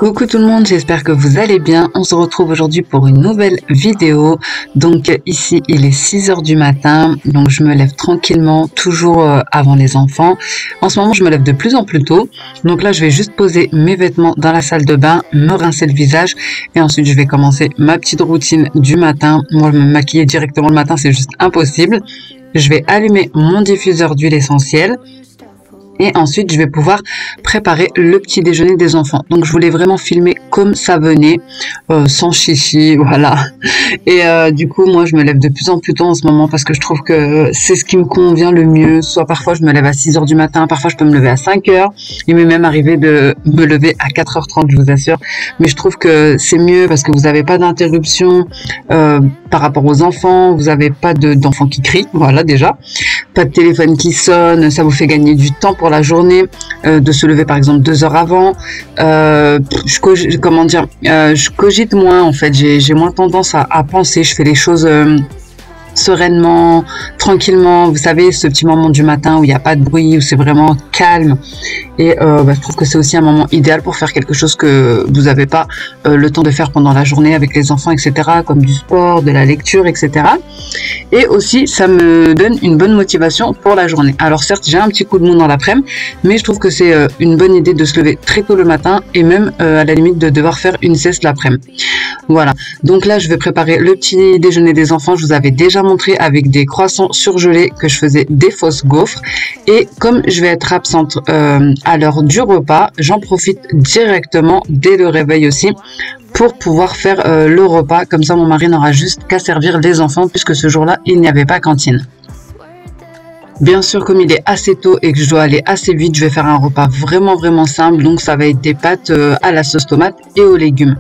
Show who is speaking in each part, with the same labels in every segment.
Speaker 1: Coucou tout le monde, j'espère que vous allez bien. On se retrouve aujourd'hui pour une nouvelle vidéo. Donc ici il est 6 h du matin, donc je me lève tranquillement, toujours avant les enfants. En ce moment je me lève de plus en plus tôt, donc là je vais juste poser mes vêtements dans la salle de bain, me rincer le visage et ensuite je vais commencer ma petite routine du matin. Moi me maquiller directement le matin c'est juste impossible. Je vais allumer mon diffuseur d'huile essentielle. Et ensuite, je vais pouvoir préparer le petit déjeuner des enfants. Donc, je voulais vraiment filmer comme ça venait, sans chichi, voilà. Et du coup, moi, je me lève de plus en plus tôt en ce moment parce que je trouve que c'est ce qui me convient le mieux. Soit parfois, je me lève à 6 h du matin, parfois, je peux me lever à 5 h. Il m'est même arrivé de me lever à 4 h 30, je vous assure. Mais je trouve que c'est mieux parce que vous n'avez pas d'interruption par rapport aux enfants. Vous n'avez pas d'enfants qui crient, voilà déjà. Pas de téléphone qui sonne, ça vous fait gagner du temps pour la journée, de se lever par exemple 2 heures avant. Je cogite moins en fait, j'ai moins tendance à penser, je fais les choses sereinement, tranquillement. Vous savez, ce petit moment du matin où il n'y a pas de bruit, où c'est vraiment calme. Et je trouve que c'est aussi un moment idéal pour faire quelque chose que vous n'avez pas le temps de faire pendant la journée avec les enfants, etc. Comme du sport, de la lecture, etc. Et aussi, ça me donne une bonne motivation pour la journée. Alors certes, j'ai un petit coup de mou dans l'après-midi, mais je trouve que c'est une bonne idée de se lever très tôt le matin et même à la limite de devoir faire une sieste l'après-midi. Voilà. Donc là, je vais préparer le petit déjeuner des enfants. Je vous avais déjà montré avec des croissants surgelés que je faisais des fausses gaufres. Et comme je vais être absente à l'heure du repas, j'en profite directement dès le réveil aussi pour pouvoir faire le repas. Comme ça, mon mari n'aura juste qu'à servir les enfants puisque ce jour-là, il n'y avait pas cantine. Bien sûr, comme il est assez tôt et que je dois aller assez vite, je vais faire un repas vraiment simple. Donc, ça va être des pâtes à la sauce tomate et aux légumes.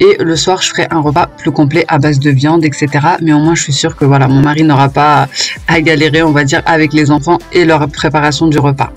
Speaker 1: Et le soir, je ferai un repas plus complet à base de viande, etc. Mais au moins, je suis sûre que voilà, mon mari n'aura pas à galérer, on va dire, avec les enfants et leur préparation du repas.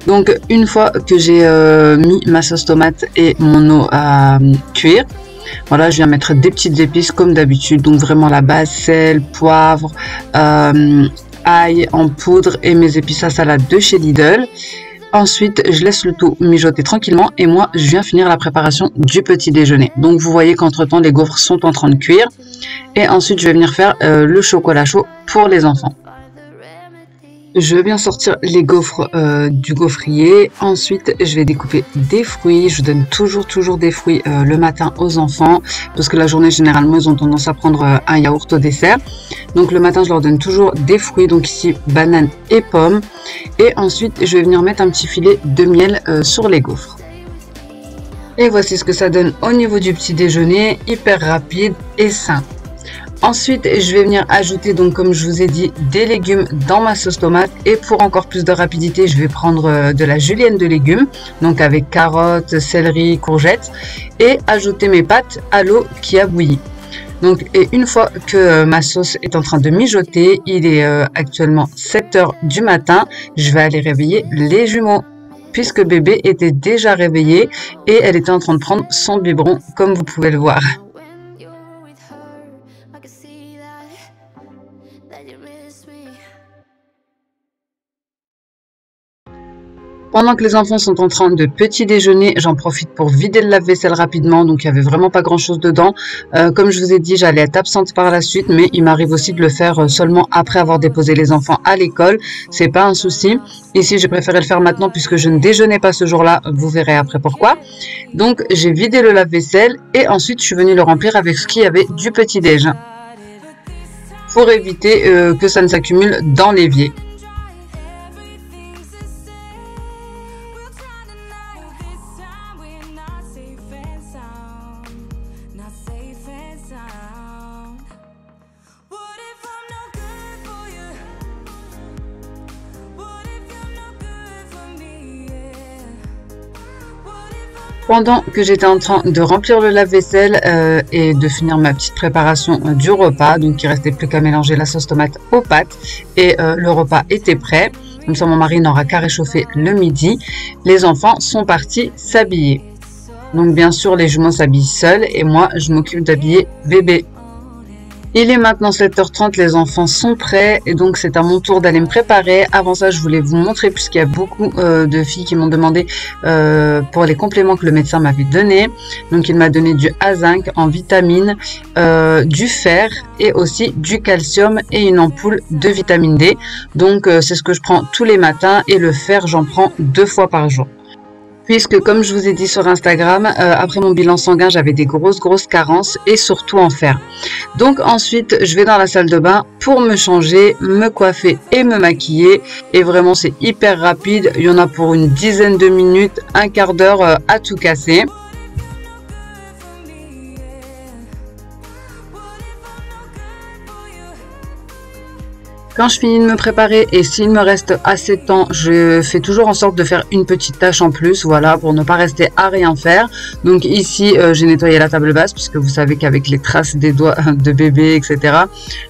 Speaker 1: Donc, une fois que j'ai mis ma sauce tomate et mon eau à cuire, voilà, je viens mettre des petites épices comme d'habitude. Donc, vraiment la base, sel, poivre, ail en poudre et mes épices à salade de chez Lidl. Ensuite, je laisse le tout mijoter tranquillement et moi, je viens finir la préparation du petit déjeuner. Donc, vous voyez qu'entre-temps, les gaufres sont en train de cuire. Et ensuite, je vais venir faire le chocolat chaud pour les enfants. Je vais bien sortir les gaufres du gaufrier. Ensuite, je vais découper des fruits. Je donne toujours des fruits le matin aux enfants parce que la journée, généralement, ils ont tendance à prendre un yaourt au dessert. Donc, le matin, je leur donne toujours des fruits. Donc, ici, bananes et pommes. Et ensuite, je vais venir mettre un petit filet de miel sur les gaufres. Et voici ce que ça donne au niveau du petit déjeuner. Hyper rapide et sain. Ensuite, je vais venir ajouter, donc comme je vous ai dit, des légumes dans ma sauce tomate. Et pour encore plus de rapidité, je vais prendre de la julienne de légumes, donc avec carottes, céleri, courgettes, et ajouter mes pâtes à l'eau qui a bouilli. Donc, et une fois que ma sauce est en train de mijoter, il est actuellement 7 h du matin, je vais aller réveiller les jumeaux. Puisque bébé était déjà réveillée et elle était en train de prendre son biberon, comme vous pouvez le voir. Pendant que les enfants sont en train de petit déjeuner, j'en profite pour vider le lave-vaisselle rapidement. Donc, il n'y avait vraiment pas grand-chose dedans. Comme je vous ai dit, j'allais être absente par la suite, mais il m'arrive aussi de le faire seulement après avoir déposé les enfants à l'école. C'est pas un souci. Ici, j'ai préféré le faire maintenant puisque je ne déjeunais pas ce jour-là. Vous verrez après pourquoi. Donc, j'ai vidé le lave-vaisselle et ensuite, je suis venue le remplir avec ce qu'il y avait du petit-déj pour éviter que ça ne s'accumule dans l'évier. Pendant que j'étais en train de remplir le lave-vaisselle et de finir ma petite préparation du repas, donc il ne restait plus qu'à mélanger la sauce tomate aux pâtes et le repas était prêt. Comme ça, mon mari n'aura qu'à réchauffer le midi. Les enfants sont partis s'habiller. Donc bien sûr, les jumeaux s'habillent seuls et moi, je m'occupe d'habiller bébé. Il est maintenant 7h30, les enfants sont prêts et donc c'est à mon tour d'aller me préparer. Avant ça, je voulais vous montrer puisqu'il y a beaucoup de filles qui m'ont demandé pour les compléments que le médecin m'avait donné. Donc il m'a donné du A5 en vitamines, du fer et aussi du calcium et une ampoule de vitamine D. Donc c'est ce que je prends tous les matins et le fer, j'en prends 2 fois par jour. Puisque comme je vous ai dit sur Instagram, après mon bilan sanguin, j'avais des grosses carences et surtout en fer. Donc ensuite, je vais dans la salle de bain pour me changer, me coiffer et me maquiller. Et vraiment, c'est hyper rapide. Il y en a pour une dizaine de minutes, un quart d'heure à tout casser. Quand je finis de me préparer et s'il me reste assez de temps, je fais toujours en sorte de faire une petite tâche en plus, voilà, pour ne pas rester à rien faire. Donc ici, j'ai nettoyé la table basse puisque vous savez qu'avec les traces des doigts de bébé, etc.,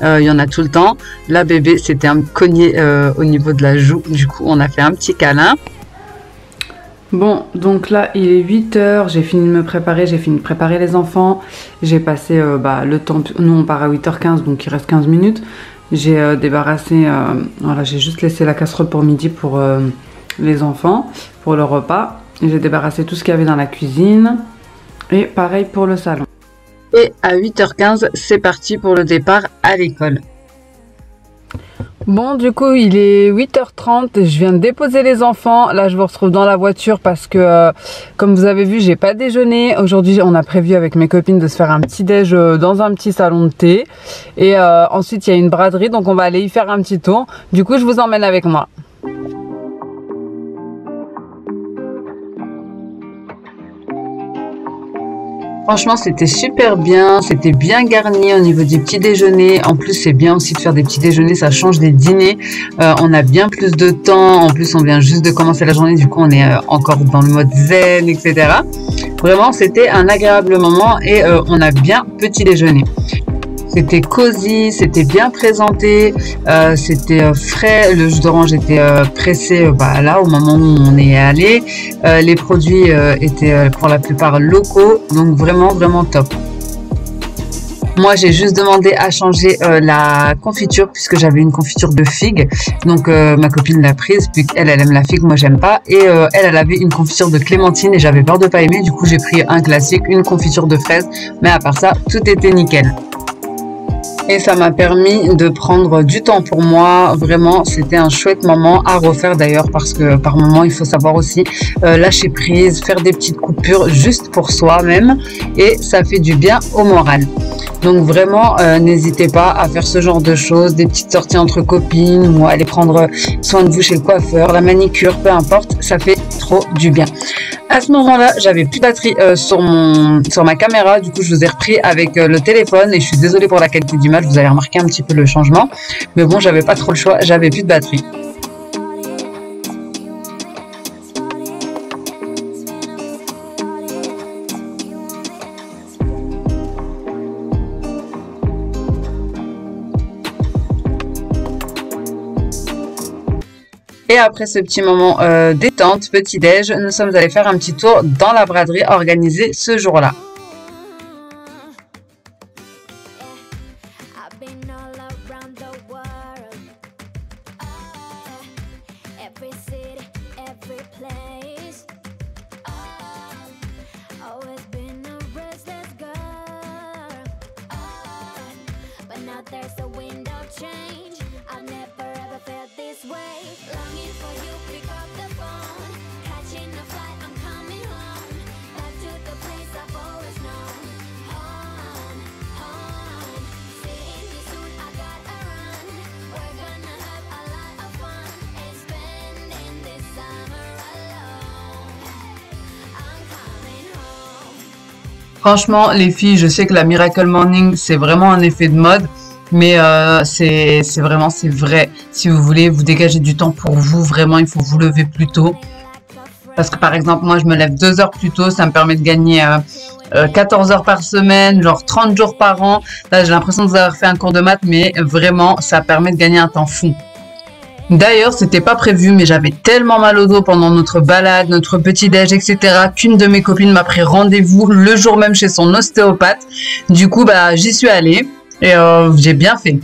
Speaker 1: il y en a tout le temps. La bébé, c'était un cogné au niveau de la joue, du coup, on a fait un petit câlin. Bon, donc là, il est 8h, j'ai fini de me préparer, j'ai fini de préparer les enfants. J'ai passé le temps, nous on part à 8h15, donc il reste 15 minutes. J'ai débarrassé, voilà, j'ai juste laissé la casserole pour midi pour les enfants, pour le repas. J'ai débarrassé tout ce qu'il y avait dans la cuisine et pareil pour le salon. Et à 8h15, c'est parti pour le départ à l'école. Bon, du coup, il est 8h30, je viens de déposer les enfants. Là, je vous retrouve dans la voiture parce que, comme vous avez vu, j'ai pas déjeuné. Aujourd'hui, on a prévu avec mes copines de se faire un petit déj dans un petit salon de thé. Et ensuite, il y a une braderie, donc on va aller y faire un petit tour. Du coup, je vous emmène avec moi. Franchement, c'était super bien, c'était bien garni au niveau du petit déjeuner. En plus, c'est bien aussi de faire des petits déjeuners, ça change des dîners. On a bien plus de temps. En plus, on vient juste de commencer la journée, du coup, on est encore dans le mode zen, etc. Vraiment, c'était un agréable moment et on a bien petit déjeuner. C'était cosy, c'était bien présenté, c'était frais. Le jus d'orange était pressé là au moment où on est allé. Les produits étaient pour la plupart locaux, donc vraiment top. Moi, j'ai juste demandé à changer la confiture puisque j'avais une confiture de figue. Donc, ma copine l'a prise puisqu'elle aime la figue, moi j'aime pas. Et elle avait une confiture de clémentine et j'avais peur de pas aimer. Du coup, j'ai pris un classique, une confiture de fraise. Mais à part ça, tout était nickel. Et ça m'a permis de prendre du temps pour moi. Vraiment, c'était un chouette moment à refaire d'ailleurs parce que par moment, il faut savoir aussi lâcher prise, faire des petites coupures juste pour soi-même et ça fait du bien au moral. Donc vraiment, n'hésitez pas à faire ce genre de choses, des petites sorties entre copines ou aller prendre soin de vous chez le coiffeur, la manicure, peu importe, ça fait trop du bien. À ce moment-là, j'avais plus de batterie sur ma caméra, du coup je vous ai repris avec le téléphone et je suis désolée pour la qualité d'image, vous allez remarquer un petit peu le changement, mais bon, j'avais pas trop le choix, j'avais plus de batterie. Et après ce petit moment détente, petit déj, nous sommes allés faire un petit tour dans la braderie organisée ce jour-là. Franchement, les filles, je sais que la Miracle Morning, c'est vraiment un effet de mode, mais c'est vrai. Si vous voulez vous dégager du temps pour vous, vraiment, il faut vous lever plus tôt. Parce que par exemple, moi, je me lève 2 heures plus tôt, ça me permet de gagner 14 heures par semaine, genre 30 jours par an. Là, j'ai l'impression de vous avoir fait un cours de maths, mais vraiment, ça permet de gagner un temps fou. D'ailleurs, c'était pas prévu, mais j'avais tellement mal au dos pendant notre balade, notre petit-déj, etc., qu'une de mes copines m'a pris rendez-vous le jour même chez son ostéopathe. Du coup, j'y suis allée. Et j'ai bien fait.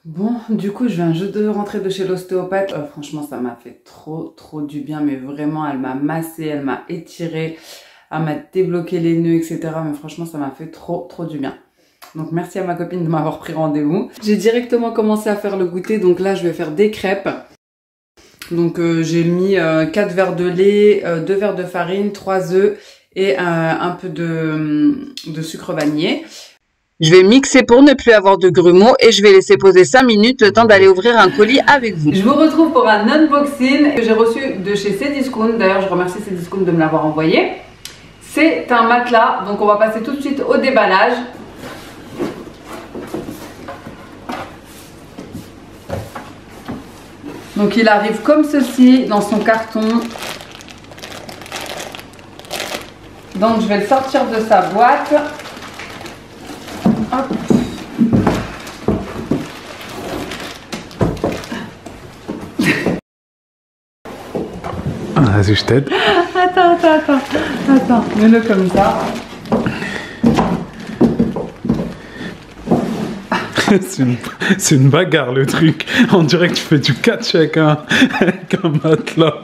Speaker 1: Bon, du coup, je viens juste de rentrer de chez l'ostéopathe. Franchement, ça m'a fait trop du bien, mais vraiment, elle m'a massé, elle m'a étiré, elle m'a débloqué les nœuds, etc. Mais franchement, ça m'a fait trop du bien. Donc, merci à ma copine de m'avoir pris rendez-vous. J'ai directement commencé à faire le goûter, donc là, je vais faire des crêpes. Donc, j'ai mis 4 verres de lait, 2 verres de farine, 3 œufs et un peu de sucre vanillé. Je vais mixer pour ne plus avoir de grumeaux et je vais laisser poser 5 minutes le temps d'aller ouvrir un colis avec vous. Je vous retrouve pour un unboxing que j'ai reçu de chez Cdiscount. D'ailleurs, je remercie Cdiscount de me l'avoir envoyé. C'est un matelas, donc on va passer tout de suite au déballage. Donc il arrive comme ceci dans son carton. Donc je vais le sortir de sa boîte. Hop.
Speaker 2: Vas-y, je t'aide.
Speaker 1: Attends, mets-le comme ça.
Speaker 2: C'est une bagarre le truc. On dirait que tu fais du catch avec un matelas.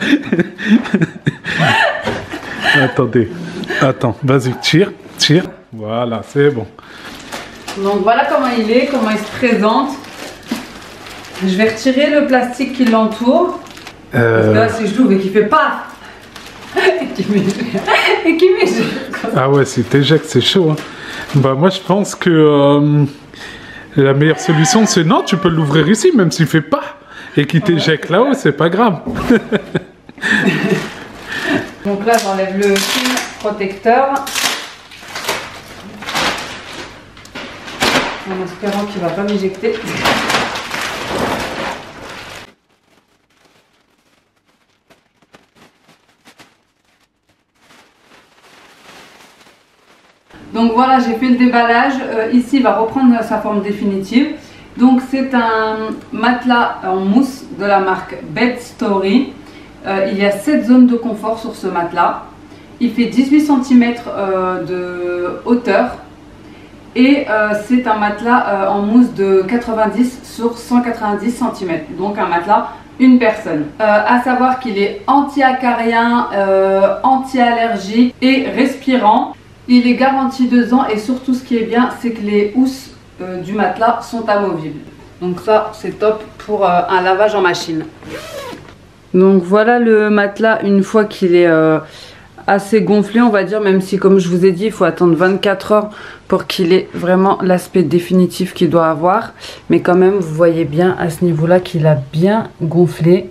Speaker 2: Attends, vas-y, tire. Voilà, c'est bon.
Speaker 1: Donc voilà comment il est, comment il se présente. Je vais retirer le plastique qui l'entoure. Parce que là, si je l'ouvre et qu'il fait pas et qu'il m'éjecte.
Speaker 2: Ah ouais, si t'éjectes, c'est chaud. Hein. Bah moi, je pense que la meilleure solution, c'est non, tu peux l'ouvrir ici, même s'il fait pas. Et qu'il t'éjecte là-haut, c'est pas grave.
Speaker 1: Donc là, j'enlève le film protecteur. En espérant qu'il va pas m'éjecter. Donc voilà, j'ai fait le déballage. Ici, il va reprendre sa forme définitive. Donc c'est un matelas en mousse de la marque Bed Story. Il y a 7 zones de confort sur ce matelas. Il fait 18 cm de hauteur. Et c'est un matelas en mousse de 90 sur 190 cm. Donc un matelas une personne. À savoir qu'il est anti-acarien, anti-allergique et respirant. Il est garanti 2 ans et surtout ce qui est bien, c'est que les housses du matelas sont amovibles. Donc ça, c'est top pour un lavage en machine. Donc voilà le matelas une fois qu'il est assez gonflé, on va dire, même si comme je vous ai dit, il faut attendre 24 heures pour qu'il ait vraiment l'aspect définitif qu'il doit avoir. Mais quand même, vous voyez bien à ce niveau-là qu'il a bien gonflé.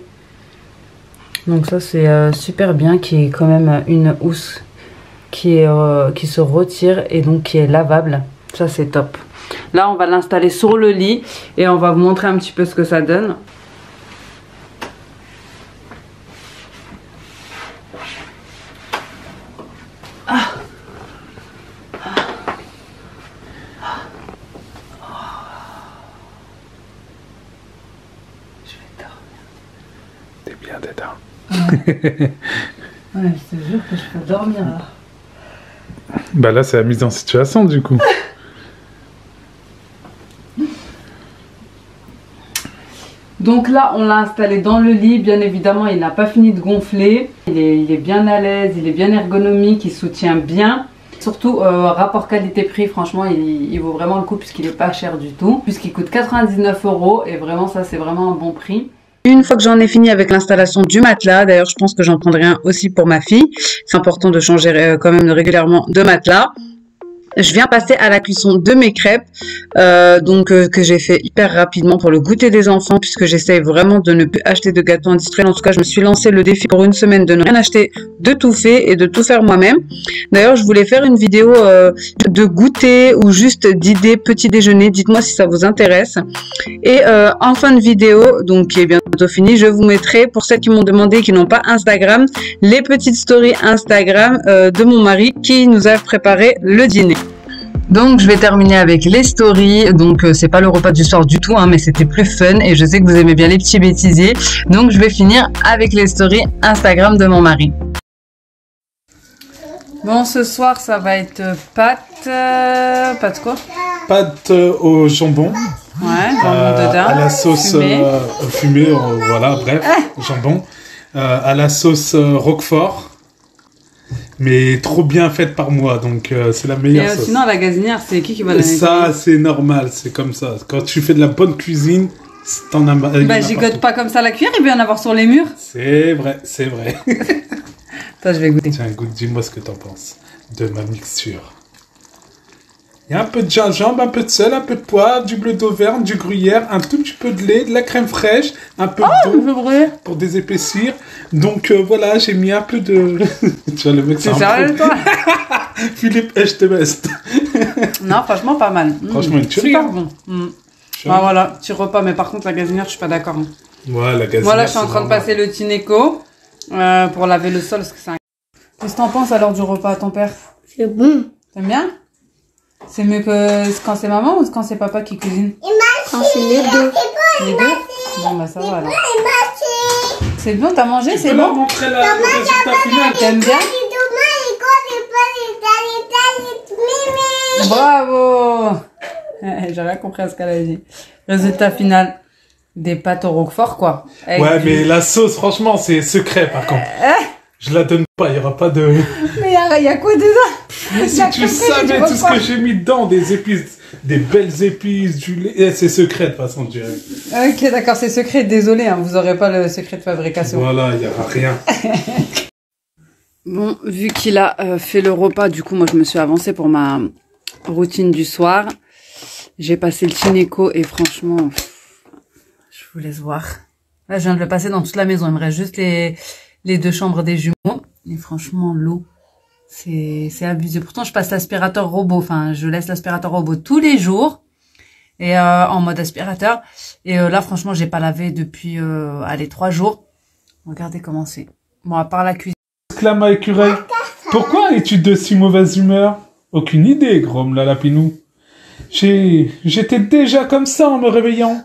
Speaker 1: Donc ça, c'est super bien qu'il y ait quand même une housse qui se retire et donc qui est lavable. Ça, c'est top. Là, on va l'installer sur le lit et on va vous montrer un petit peu ce que ça donne.
Speaker 2: T'es bien dedans.
Speaker 1: Ouais, je te jure que je peux dormir là.
Speaker 2: Bah là, c'est la mise en situation du coup.
Speaker 1: Donc là, on l'a installé dans le lit. Bien évidemment, il n'a pas fini de gonfler. Il est bien à l'aise, il est bien ergonomique, il soutient bien. Surtout, rapport qualité-prix, franchement, il vaut vraiment le coup puisqu'il n'est pas cher du tout. Puisqu'il coûte 99 € et vraiment, ça, c'est vraiment un bon prix. Une fois que j'en ai fini avec l'installation du matelas, d'ailleurs je pense que j'en prendrai un aussi pour ma fille, c'est important de changer quand même régulièrement de matelas. Je viens passer à la cuisson de mes crêpes, que j'ai fait hyper rapidement pour le goûter des enfants, puisque j'essaye vraiment de ne plus acheter de gâteaux industriels. En tout cas, je me suis lancé le défi pour une semaine de ne rien acheter de tout fait et de tout faire moi-même. D'ailleurs, je voulais faire une vidéo de goûter ou juste d'idées petit déjeuner. Dites-moi si ça vous intéresse. Et en fin de vidéo, donc qui est bientôt finie, je vous mettrai, pour celles qui m'ont demandé, qui n'ont pas Instagram, les petites stories Instagram de mon mari qui nous a préparé le dîner. Donc je vais terminer avec les stories. Donc c'est pas le repas du soir du tout, hein, mais c'était plus fun et je sais que vous aimez bien les petits bêtisiers. Donc je vais finir avec les stories Instagram de mon mari. Bon, ce soir, ça va être pâtes. Pâtes quoi?
Speaker 2: Pâtes au jambon.
Speaker 1: Ouais, jambon dedans.
Speaker 2: À la sauce fumée, voilà, bref, jambon. À la sauce Roquefort. Mais trop bien faite par moi, donc c'est la meilleure sauce.
Speaker 1: Sinon, la gazinière, c'est qui va la nettoyer?
Speaker 2: Ça, c'est normal, c'est comme ça. Quand tu fais de la bonne cuisine, t'en as...
Speaker 1: Bah, j'écoute pas comme ça la cuillère, il va y en avoir sur les murs.
Speaker 2: C'est vrai, c'est vrai.
Speaker 1: Attends, je vais goûter.
Speaker 2: Tiens, goûte, dis-moi ce que t'en penses de ma mixture. Il y a un peu de gingembre, un peu de sel, un peu de poivre, du bleu d'Auvergne, du gruyère, un tout petit peu de lait, de la crème fraîche, un peu d'eau pour désépaissir. Donc voilà, j'ai mis un peu de... Tu vois, le mec,
Speaker 1: c'est sérieux, toi?
Speaker 2: Philippe, je te beste.
Speaker 1: Non, franchement, pas mal.
Speaker 2: Franchement, une tuerie.
Speaker 1: Super bon. Ah, voilà, petit repas, mais par contre, la gazinière, je suis pas d'accord.
Speaker 2: Ouais, la gazinière.
Speaker 1: Voilà, je suis en train de passer le Tineco pour laver le sol, parce que c'est un... Qu'est-ce que t'en penses alors du repas à ton père?
Speaker 3: C'est bon.
Speaker 1: T'aimes bien? C'est mieux que quand c'est maman ou quand c'est papa qui cuisine?
Speaker 3: Quand c'est les deux.
Speaker 1: Les deux? Bon, bah ça va alors. C'est bon, t'as mangé, c'est
Speaker 2: bon? Tu peux leur
Speaker 1: bon?
Speaker 2: montrer le résultat final.
Speaker 1: T'aimes bien? Bravo! J'ai rien compris à ce qu'elle a dit. Résultat final. Des pâtes au Roquefort, quoi.
Speaker 2: Ouais, mais la sauce, franchement, c'est secret, par contre. Je la donne pas, il y aura pas de...
Speaker 1: Mais il y a quoi dedans?
Speaker 2: Mais si tu savais tout ce que j'ai mis dedans, des épices, des belles épices, du lait... C'est secret, de toute façon, je dirais.
Speaker 1: Ok, d'accord, c'est secret. Désolé, hein, vous aurez pas le secret de fabrication.
Speaker 2: Voilà, il y aura rien.
Speaker 1: Bon, vu qu'il a fait le repas, du coup, moi, je me suis avancée pour ma routine du soir. J'ai passé le Tineco et franchement, je vous laisse voir. Là, je viens de le passer dans toute la maison. Il me reste juste les deux chambres des jumeaux. Et franchement, l'eau, c'est abusé. Pourtant, je passe l'aspirateur robot. Enfin, je laisse l'aspirateur robot tous les jours. Et en mode aspirateur. Et là, franchement, j'ai pas lavé depuis, 3 jours. Regardez comment c'est. Bon, à part la cuisine.
Speaker 2: Exclame à Écureuil. Pourquoi es-tu de si mauvaise humeur? Aucune idée, gromme la Lapinou. J'étais déjà comme ça en me réveillant.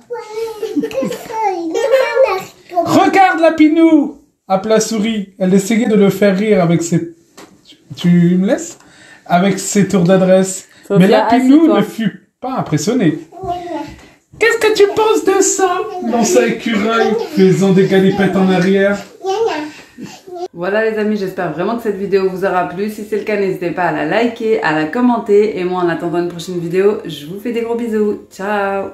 Speaker 2: Regarde Lapinou! Appela Souris. Elle essayait de le faire rire avec ses... Tu me laisses? Avec ses tours d'adresse. Mais Lapinou ne fut pas impressionné. Qu'est-ce que tu penses de ça? Lança Écureuil, faisant des galipettes en arrière.
Speaker 1: Voilà les amis, j'espère vraiment que cette vidéo vous aura plu. Si c'est le cas, n'hésitez pas à la liker, à la commenter. Et moi, en attendant une prochaine vidéo, je vous fais des gros bisous. Ciao!